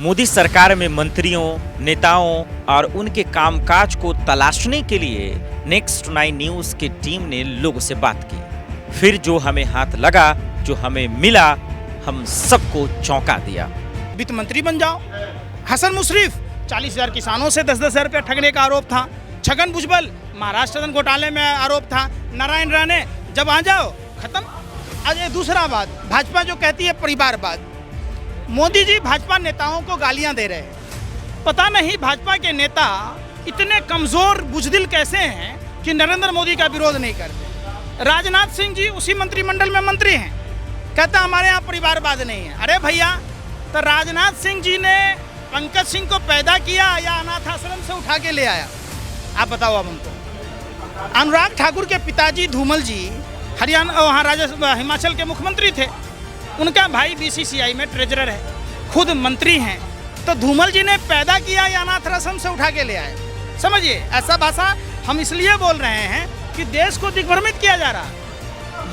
मोदी सरकार में मंत्रियों, नेताओं और उनके कामकाज को तलाशने के लिए नेक्स्ट 9 न्यूज की टीम ने लोगों से बात की। फिर जो हमें हाथ लगा, जो हमें मिला, हम सबको चौंका दिया। वित्त मंत्री बन जाओ। हसन मुशर्रफ 40,000 किसानों से 10-10 हज़ार रुपया ठगने का आरोप था। छगन भुजबल महाराष्ट्र घोटाले में आरोप था। नारायण राणे जब आ जाओ खत्म। आज ये दूसरा बात, भाजपा जो कहती है परिवारवाद। मोदी जी भाजपा नेताओं को गालियां दे रहे हैं। पता नहीं भाजपा के नेता इतने कमजोर बुजदिल कैसे हैं कि नरेंद्र मोदी का विरोध नहीं करते। राजनाथ सिंह जी उसी मंत्रिमंडल में मंत्री हैं, कहता हमारे यहाँ परिवारवाद नहीं है। अरे भैया, तो राजनाथ सिंह जी ने पंकज सिंह को पैदा किया या अनाथ आश्रम से उठा के ले आया? आप बताओ अब हमको। अनुराग ठाकुर के पिताजी धूमल जी हरियाणा वहाँ हिमाचल के मुख्यमंत्री थे। उनका भाई बीसीसीआई में ट्रेजरर है, खुद मंत्री हैं। तो धूमल जी ने पैदा किया या अनाथ आश्रम से उठा के ले आए? समझिए, ऐसा भाषा हम इसलिए बोल रहे हैं कि देश को दिग्भ्रमित किया जा रहा है।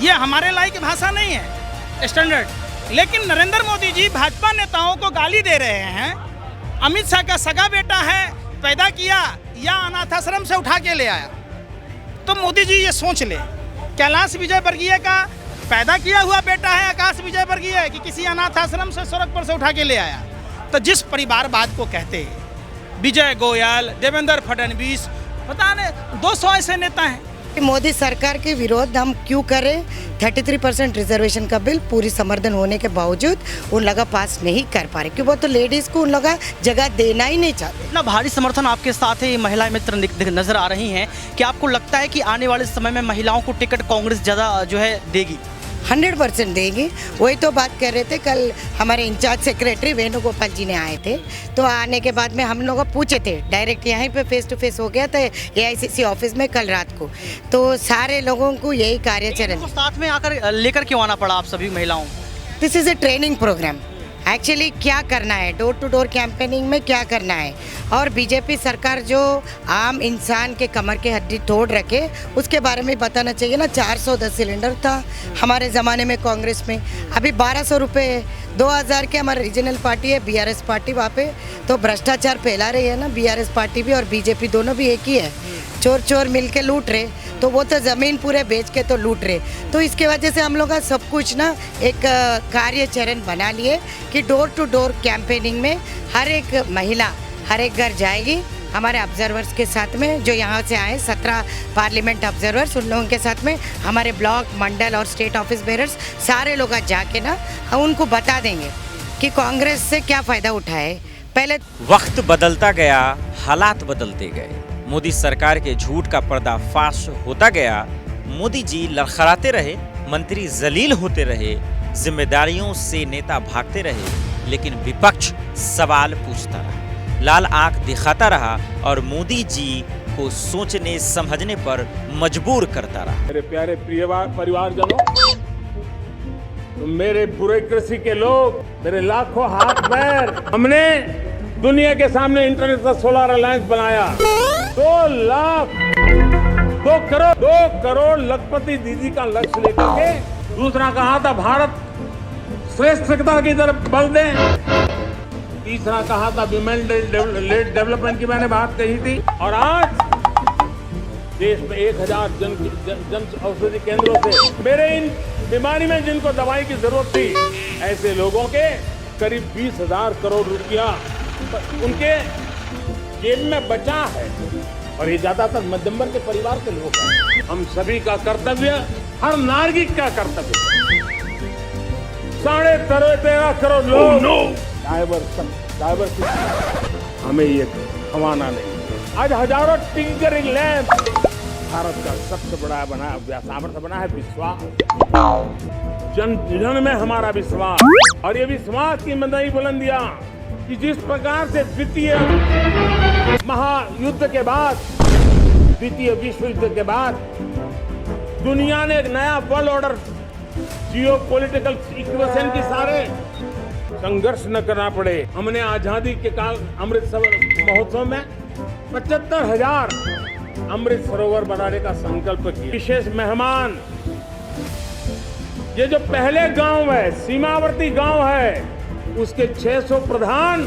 ये हमारे लायक भाषा नहीं है स्टैंडर्ड। लेकिन नरेंद्र मोदी जी भाजपा नेताओं को गाली दे रहे हैं। अमित शाह का सगा बेटा है, पैदा किया या अनाथ आश्रम से उठा के ले आया? तो मोदी जी ये सोच ले, कैलाश विजयवर्गीय का पैदा किया हुआ बेटा है आकाश विजयवर्गीय कि किसी अनाथ आश्रम से सड़क पर से उठा के ले आया? तो जिस परिवारवाद को कहते हैं विजय गोयल, देवेंद्र फडणवीस, पता नहीं 200 ऐसे नेता हैं। मोदी सरकार के विरोध हम क्यों करें? 33% रिजर्वेशन का बिल पूरी समर्थन होने के बावजूद उन लोग पास नहीं कर पा रहे, क्योंकि वो तो लेडीज को उन लोग जगह देना ही नहीं चाहते। इतना भारी समर्थन आपके साथ है, ये महिला मित्र नजर आ रही हैं। क्या आपको लगता है कि आने वाले समय में महिलाओं को टिकट कांग्रेस ज़्यादा जो है देगी? 100% देगी। वही तो बात कर रहे थे, कल हमारे इंचार्ज सेक्रेटरी वेणुगोपाल जी ने आए थे, तो आने के बाद में हम लोग पूछे थे, डायरेक्ट यहीं पे फेस टू फेस हो गया था AICC ऑफिस में कल रात को। तो सारे लोगों को यही कार्यचरण साथ में आकर लेकर क्यों आना पड़ा आप सभी महिलाओं? This is a training programme. Actually क्या करना है, डोर टू डोर कैंपेनिंग में क्या करना है, और बीजेपी सरकार जो आम इंसान के कमर के हड्डी तोड़ रखे उसके बारे में बताना चाहिए ना। 410 सिलेंडर था हमारे ज़माने में कांग्रेस में, अभी 1200 रुपये। 2000 के हमारे रीजनल पार्टी है BRS पार्टी, वहाँ पे तो भ्रष्टाचार फैला रही है ना। BRS पार्टी भी और बीजेपी दोनों भी एक ही है। चोर चोर मिल के लूट रहे, तो वो तो ज़मीन पूरे बेच के तो लूट रहे। तो इसके वजह से हम लोग का सब कुछ ना एक कार्यचरण बना लिए कि डोर टू डोर कैंपेनिंग में हर एक महिला हर एक घर जाएगी हमारे ऑब्जर्वर्स के साथ में, जो यहाँ से आए 17 पार्लियामेंट ऑब्जर्वर्स, उन लोगों के साथ में हमारे ब्लॉक, मंडल और स्टेट ऑफिस बेरर्स सारे लोग जाके ना हम उनको बता देंगे कि कांग्रेस से क्या फ़ायदा उठाए। पहले वक्त बदलता गया, हालात बदलते गए, मोदी सरकार के झूठ का पर्दाफाश होता गया। मोदी जी लड़खड़ाते रहे, मंत्री जलील होते रहे, जिम्मेदारियों से नेता भागते रहे, लेकिन विपक्ष सवाल पूछता रहा, लाल आंख दिखाता रहा और मोदी जी को सोचने समझने पर मजबूर करता रहा। मेरे प्यारे प्रिय परिवारजनों, तुम मेरे ब्यूरोक्रेसी के लोग, मेरे लाखों हाथ पैर, हमने दुनिया के सामने इंटरनेशनल सोलर अलायंस बनाया। 2 करोड़ लखपति दीदी का लक्ष्य लेकर के, दूसरा कहा था भारत श्रेष्ठता की तरफ बल दें, तीसरा कहा था विमेन लेड डेवलपमेंट की मैंने बात कही थी। और आज देश में 1000 जन औषधि केंद्रों से मेरे इन बीमारी में जिनको दवाई की जरूरत थी, ऐसे लोगों के करीब 20,000 करोड़ रुपया उनके जेब में बचा है, और ये ज्यादातर मध्यम वर्ग के परिवार के लोग हैं। हम सभी का कर्तव्य, हर नागरिक का कर्तव्य, 13.5 करोड़ लोग हमें ये खवाना नहीं। आज हजारों टिंकरिंग लैब, भारत का सबसे बड़ा सामर्थ्य बना है विश्वास। जन में हमारा विश्वास, और ये विश्वास की नई बुलंदियां कि जिस प्रकार से द्वितीय महायुद्ध के बाद, द्वितीय विश्व युद्ध के बाद दुनिया ने एक नया वर्ल्ड ऑर्डर, जियो पॉलिटिकल इक्वेशन की सारे संघर्ष न करना पड़े। हमने आजादी के काल अमृत महोत्सव में 75,000 अमृत सरोवर बनाने का संकल्प किया। विशेष मेहमान, ये जो पहले गांव है, सीमावर्ती गांव है, उसके 600 प्रधान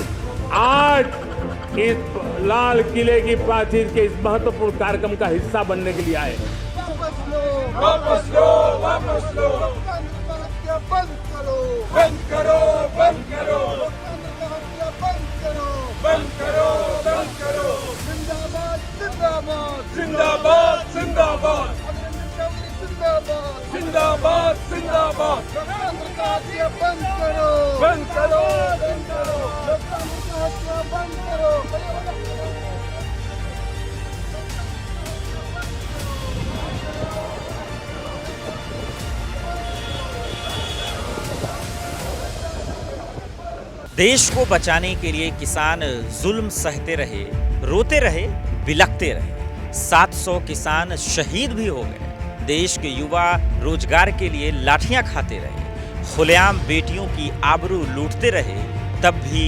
आज इस लाल किले की प्राचीर के इस महत्वपूर्ण कार्यक्रम का हिस्सा बनने के लिए आए। वापस लो, वापस लो, बंद करो, बंद करो, बंद करो, बंद करो, बंद करो, बंद करो, जिंदाबाद, जिंदाबाद, जिंदाबाद, जिंदाबाद, जिंदाबाद, जिंदाबाद, जिंदाबाद, बंद करो, बंद करो, बंद करो, बंद करो। देश को बचाने के लिए किसान जुल्म सहते रहे, रोते रहे, बिलखते रहे। 700 किसान शहीद भी हो गए। देश के युवा रोजगार के लिए लाठियां खाते रहे, खुलेआम बेटियों की आबरू लूटते रहे, तब भी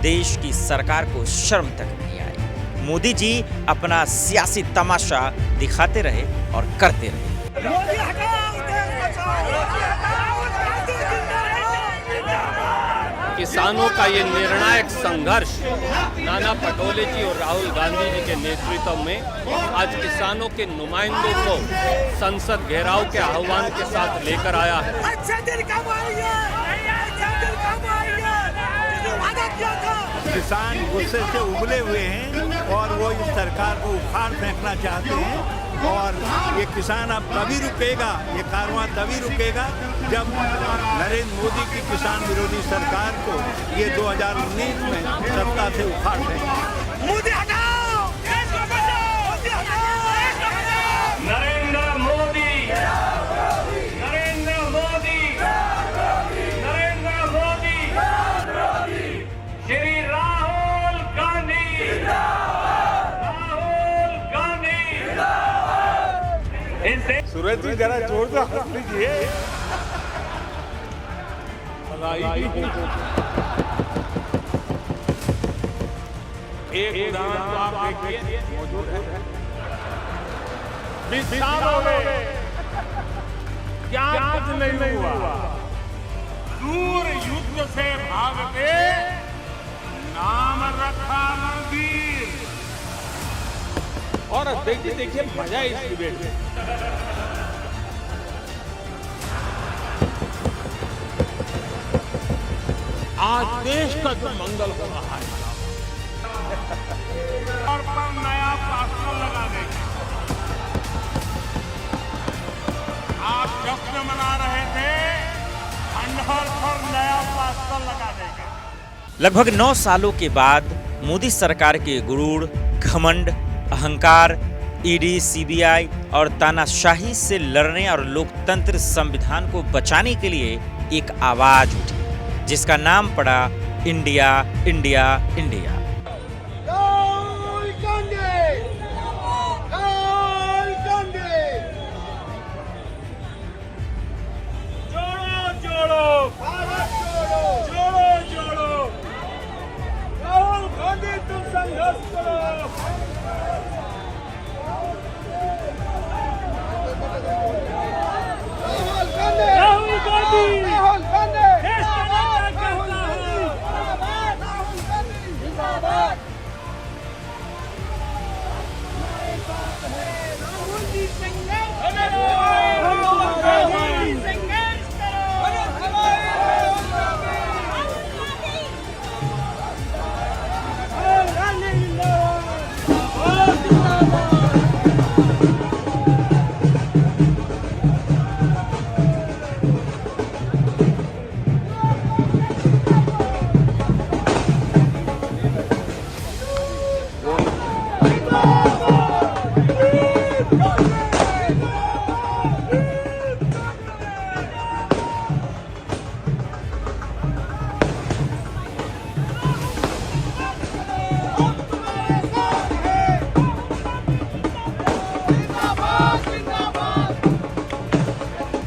देश की सरकार को शर्म तक नहीं आई। मोदी जी अपना सियासी तमाशा दिखाते रहे और करते रहे। किसानों का ये निर्णायक संघर्ष नाना पटोले जी और राहुल गांधी जी के नेतृत्व में आज किसानों के नुमाइंदों को संसद घेराव के आह्वान के साथ लेकर आया है। किसान गुस्से से उबले हुए हैं और वो इस सरकार को उखाड़ फेंकना चाहते हैं और ये किसान अब तभी रुकेगा, ये कारवां तभी रुकेगा जब नरेंद्र मोदी की किसान विरोधी सरकार को ये 2019 में सत्ता से उखाड़ देंगे। मोदी हटाओ, नरेंद्र मोदी, नरेंद्र मोदी, नरेंद्र मोदी, श्री राहुल गांधी, राहुल गांधी। सूरज जी जरा जोर से हंस लीजिए। एक उदाहरण तो आप देखिए मौजूद है। 20 साल हो गए, क्या कुछ नहीं हुआ। दूर युद्ध से भागते नाम रखा रणधीर। और देखिए देखिए मजा है इस डिबेट में। आज देश का जो मंगल हो रहा है और पर नया पासपोर्ट लगा देंगे। आप जश्न मना रहे थे, खंडहर पर नया पासपोर्ट लगा देंगे। लगभग 9 सालों के बाद मोदी सरकार के गुरूर, घमंड, अहंकार, ईडी, सीबीआई और तानाशाही से लड़ने और लोकतंत्र संविधान को बचाने के लिए एक आवाज उठी, जिसका नाम पड़ा India, India, India. Rahul Gandhi, Rahul Gandhi, जोड़ो जोड़ो भारत जोड़ो, जोड़ो जोड़ो राहुल गांधी, तुम संघर्ष करो। राहुल गांधी, राहुल गांधी, राहुल गांधी,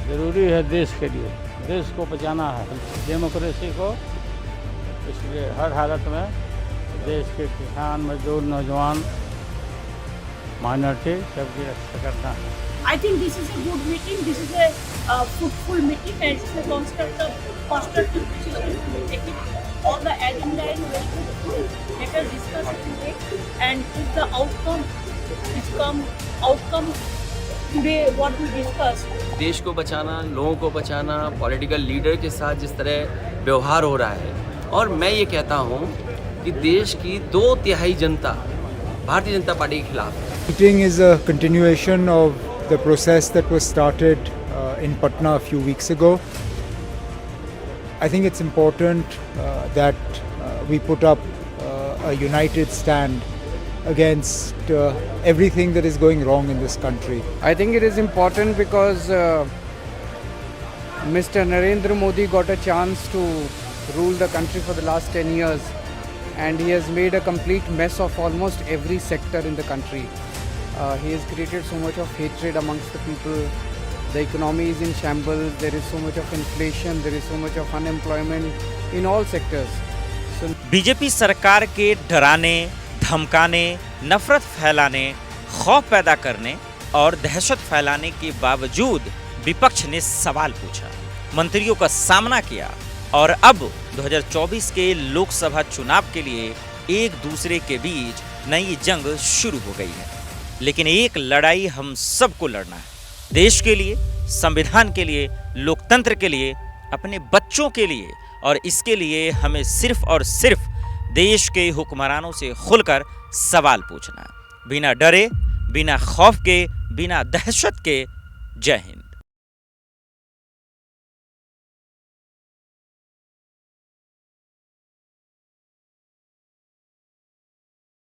जरूरी है देश के लिए, देश को बचाना है, डेमोक्रेसी को। इसलिए हर हालत में देश के किसान, मजदूर, नौजवान, माइनॉरिटी सबकी रक्षा करना है। I think this is a good meeting. This is a fruitful meeting and it's a constructive decision to be taken. all the agenda is very good. Let us discuss it today, and if the outcome today what we discuss. देश को बचाना, लोगों को बचाना, political leader के साथ जिस तरह व्यवहार हो रहा है, और मैं ये कहता हूँ कि देश की 2/3 जनता भारतीय जनता पार्टी के खिलाफ है। Meeting is a continuation of the process that was started in Patna a few weeks ago. I think it's important that we put up a united stand against everything that is going wrong in this country. I think it is important because Mr. Narendra Modi got a chance to rule the country for the last 10 years, and he has made a complete mess of almost every sector in the country. He has created so much of hatred amongst the people. The economy is in shambles. There is so much of inflation. There is so much of unemployment in all sectors. So BJP सरकार के डराने, धमकाने, नफरत फैलाने, खौफ पैदा करने और दहशत फैलाने के बावजूद विपक्ष ने सवाल पूछा, मंत्रियों का सामना किया और अब 2024 के लोकसभा चुनाव के लिए एक दूसरे के बीच नई जंग शुरू हो गई है। लेकिन एक लड़ाई हम सबको लड़ना है, देश के लिए, संविधान के लिए, लोकतंत्र के लिए, अपने बच्चों के लिए, और इसके लिए हमें सिर्फ और सिर्फ देश के हुक्मरानों से खुलकर सवाल पूछना है, बिना डरे, बिना खौफ के, बिना दहशत के। जय हिंद।